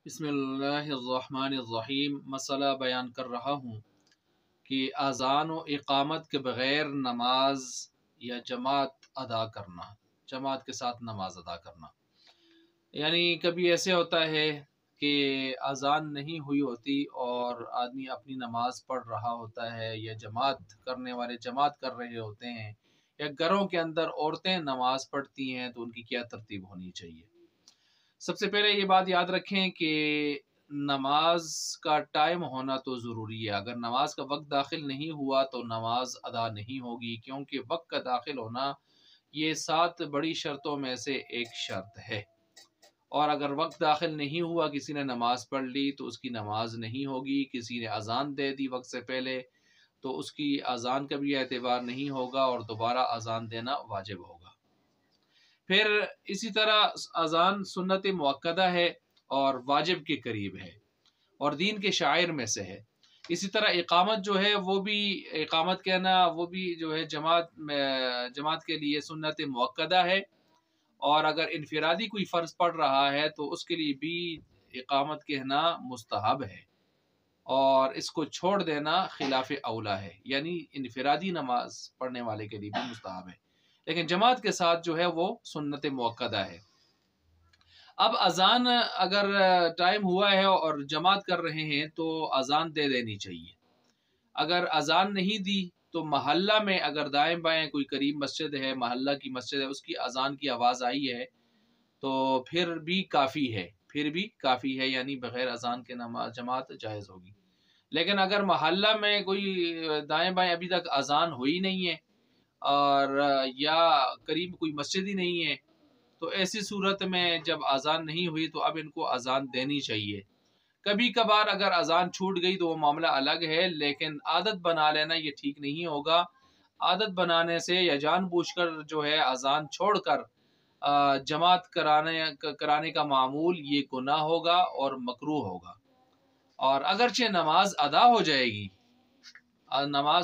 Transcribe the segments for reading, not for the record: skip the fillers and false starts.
بسم اللہ الرحمن الرحیم۔ مسئلہ بیان کر رہا ہوں کہ اذان و اقامت کے بغیر نماز یا جماعت کے ساتھ نماز ادا کرنا، یعنی کبھی ایسے ہوتا ہے کہ اذان نہیں ہوئی ہوتی اور آدمی اپنی نماز پڑھ رہا ہوتا ہے، یا جماعت کرنے والے جماعت کر رہے ہوتے ہیں، یا گھروں کے اندر عورتیں نماز پڑھتی ہیں تو ان کی کیا ترتیب ہونی چاہیے۔ سب سے پہلے یہ بات یاد رکھیں کہ نماز کا ٹائم ہونا تو ضروری ہے۔ اگر نماز کا وقت داخل نہیں ہوا تو نماز ادا نہیں ہوگی، کیونکہ وقت کا داخل ہونا یہ 7 بڑی شرطوں میں سے ایک شرط ہے، اور اگر وقت داخل نہیں ہوا، کسی نے نماز پڑھ لی تو اس کی نماز نہیں ہوگی۔ کسی نے اذان دے دی وقت سے پہلے تو اس کی اذان کا بھی اعتبار نہیں ہوگا اور دوبارہ اذان دینا واجب ہوگا۔ پھر اسی طرح اذان سنت مؤکدہ ہے اور واجب کے قریب ہے اور دین کے شعائر میں سے ہے۔ اسی طرح اقامت جو ہے وہ بھی اقامت کہنا وہ بھی جو ہے جماعت کے لیے سنت مؤکدہ ہے، اور اگر انفرادی کوئی فرض پڑھ رہا ہے تو اس کے لیے بھی اقامت کہنا مستحب ہے، اور اس کو چھوڑ دینا خلاف اولا ہے، یعنی انفرادی نماز پڑھنے والے کے لیے بھی مستحب ہے، لیکن جماعت کے ساتھ جو ہے وہ سنت مؤکدہ ہے۔ اب اذان اگر ٹائم ہوا ہے اور جماعت کر رہے ہیں تو اذان دے دینی چاہیے۔ اگر اذان نہیں دی تو محلہ میں اگر دائیں بائیں کوئی قریب مسجد ہے، محلہ کی مسجد ہے، اس کی اذان کی آواز آئی ہے تو پھر بھی کافی ہے، یعنی بغیر اذان کے نماز جماعت جائز ہوگی۔ لیکن اگر محلہ میں کوئی دائیں بائیں ابھی تک اذان ہوئی نہیں ہے اور یا قریب کوئی مسجد ہی نہیں ہے، تو ایسی صورت میں جب اذان نہیں ہوئی تو اب ان کو اذان دینی چاہیے۔ کبھی کبھار اگر اذان چھوٹ گئی تو وہ معاملہ الگ ہے، لیکن عادت بنا لینا یہ ٹھیک نہیں ہوگا۔ عادت بنانے سے یا جان بوجھ کر جو ہے اذان چھوڑ کر جماعت کرانے کا معمول یہ گناہ ہوگا اور مکروہ ہوگا، اور اگرچہ نماز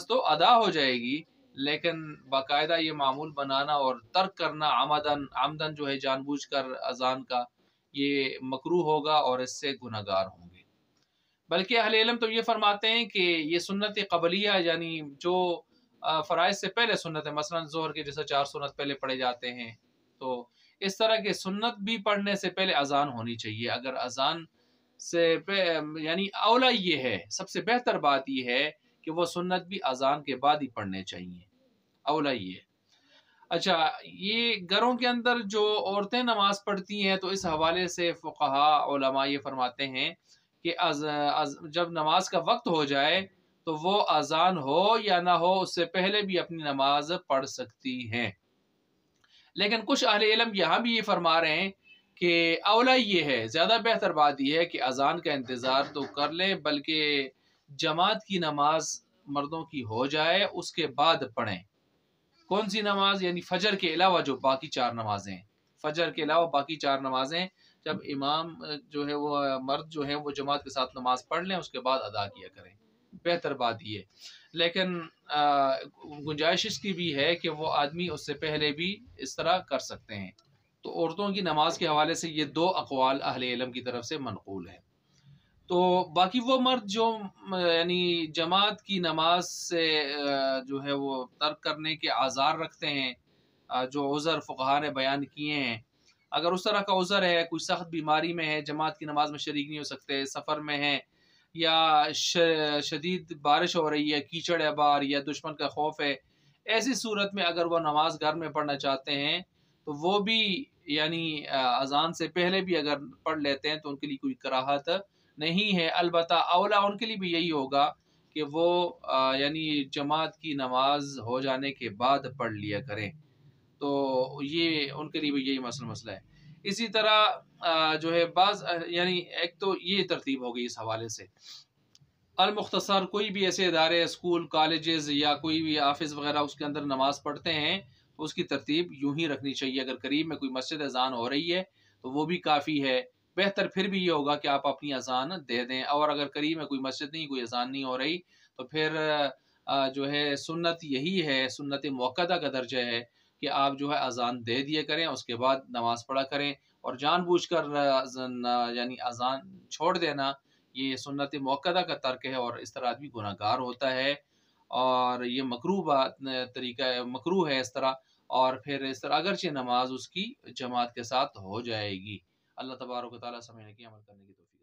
تو ادا ہو جائے گی، لیکن باقاعدہ یہ معمول بنانا اور ترک کرنا عمدن جو ہے جان بوجھ کر اذان کا، یہ مکروہ ہوگا اور اس سے گناہگار ہوں گے۔ بلکہ اہل علم تو یہ فرماتے ہیں کہ یہ سنت قبلیہ، یعنی جو فرائض سے پہلے سنت ہے، مثلا ظہر کے جیسے 4 سنت پہلے پڑھے جاتے ہیں، تو اس طرح کے سنت بھی پڑھنے سے پہلے اذان ہونی چاہیے۔ اگر اذان سے یعنی اولا یہ ہے، سب سے بہتر بات یہ ہے کہ وہ سنت بھی اذان کے بعد ہی پڑھنے چاہیے، اولا یہ ہے۔ اچھا، یہ گھروں کے اندر جو عورتیں نماز پڑھتی ہیں تو اس حوالے سے فقہاء علماء یہ فرماتے ہیں کہ جب نماز کا وقت ہو جائے تو وہ اذان ہو یا نہ ہو اس سے پہلے بھی اپنی نماز پڑھ سکتی ہیں، لیکن کچھ اہل علم یہاں بھی یہ فرما رہے ہیں کہ اولا یہ ہے، زیادہ بہتر بات یہ ہے کہ اذان کا انتظار تو کر لیں، بلکہ جماعت کی نماز مردوں کی ہو جائے اس کے بعد پڑھیں۔ کون سی نماز؟ یعنی فجر کے علاوہ جو باقی 4 نمازیں، فجر کے علاوہ باقی 4 نمازیں جب امام جو ہے وہ مرد جو ہے وہ جماعت کے ساتھ نماز پڑھ لیں، اس کے بعد ادا کیا کریں، بہتر بات یہ۔ لیکن گنجائش اس کی بھی ہے کہ وہ آدمی اس سے پہلے بھی اس طرح کر سکتے ہیں۔ تو عورتوں کی نماز کے حوالے سے یہ 2 اقوال اہل علم کی طرف سے منقول ہیں۔ تو باقی وہ مرد جو یعنی جماعت کی نماز سے جو ہے وہ ترک کرنے کے آزار رکھتے ہیں، جو عذر فقہا نے بیان کیے ہیں، اگر اس طرح کا عذر ہے، کوئی سخت بیماری میں ہے، جماعت کی نماز میں شریک نہیں ہو سکتے، سفر میں ہے، یا شدید بارش ہو رہی ہے، کیچڑ ہے باہر، یا دشمن کا خوف ہے، ایسی صورت میں اگر وہ نماز گھر میں پڑھنا چاہتے ہیں تو وہ بھی یعنی اذان سے پہلے بھی اگر پڑھ لیتے ہیں تو ان کے لیے کوئی کراہت نہیں ہے۔ البتہ اولا ان کے لیے بھی یہی ہوگا کہ وہ یعنی جماعت کی نماز ہو جانے کے بعد پڑھ لیا کریں، تو یہ ان کے لیے بھی یہی مسئلہ ہے۔ اسی طرح جو ہے یعنی ایک تو یہ ترتیب ہو گئی اس حوالے سے۔ المختصر، کوئی بھی ایسے ادارے، اسکول، کالجز یا کوئی بھی آفس وغیرہ اس کے اندر نماز پڑھتے ہیں تو اس کی ترتیب یوں ہی رکھنی چاہیے۔ اگر قریب میں کوئی مسجد اذان ہو رہی ہے تو وہ بھی کافی ہے، بہتر پھر بھی یہ ہوگا کہ آپ اپنی اذان دے دیں، اور اگر قریب میں کوئی مسجد نہیں، کوئی اذان نہیں ہو رہی تو پھر جو ہے سنت یہی ہے، سنت مؤکدہ کا درجہ ہے کہ آپ جو ہے اذان دے دیا کریں، اس کے بعد نماز پڑھا کریں، اور جان بوجھ کر یعنی اذان چھوڑ دینا یہ سنت موقدہ کا ترک ہے، اور اس طرح آدمی گناہ گار ہوتا ہے، اور یہ طریقہ مکروہ ہے اس طرح، اور پھر اس طرح اگرچہ نماز اس کی جماعت کے ساتھ ہو جائے گی۔ اللہ تبارک و تعالیٰ سمجھنے کی عمل کرنے کی توفیق